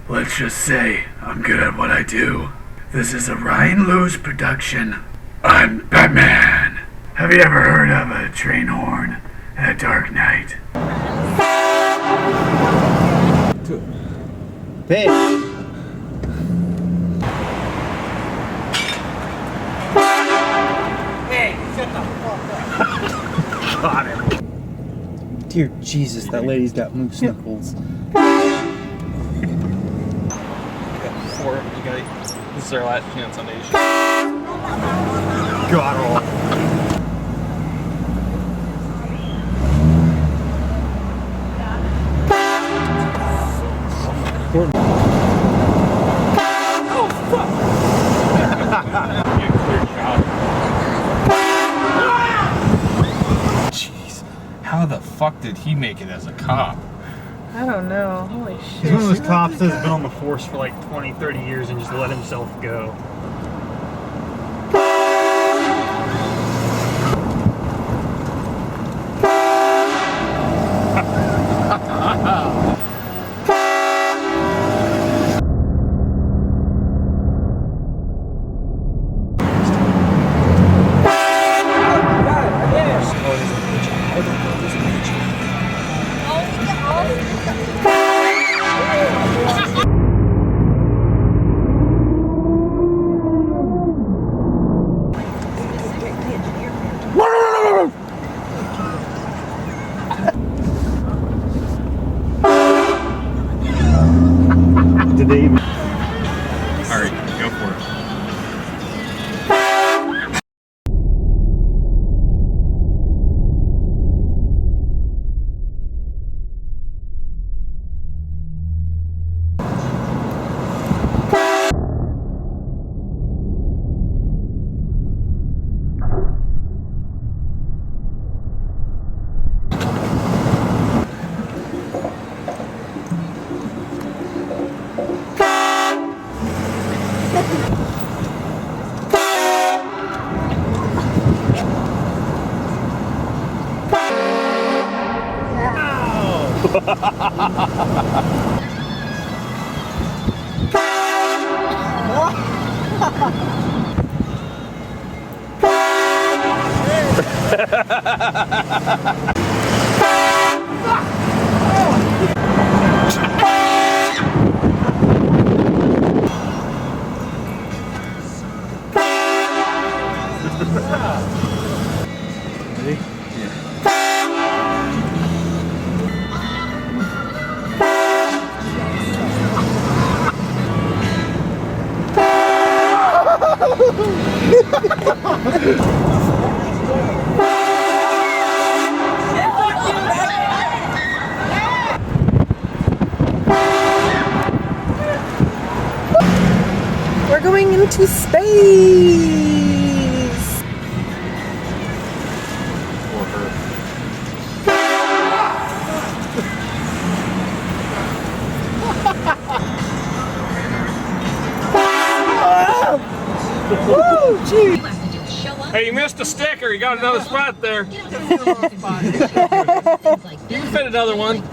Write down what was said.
Let's just say I'm good at what I do. This is a RRyanlewis production. I'm Batman. Have you ever heard of a train horn at a dark night? Fish. Hey, shut the fuck up. Got him. Dear Jesus, that lady's got moose knuckles. This is our last chance on Asia. Got all. Oh fuck! Jeez, how the fuck did he make it as a cop? I don't know. Holy shit. He's one of those cops that's been on the force for like 20, 30 years and just let himself go. Did they even... Alright, go for it. We're going into space! For her. Woo! Gee! Hey, you missed a sticker. You got another spot there. You fit another one.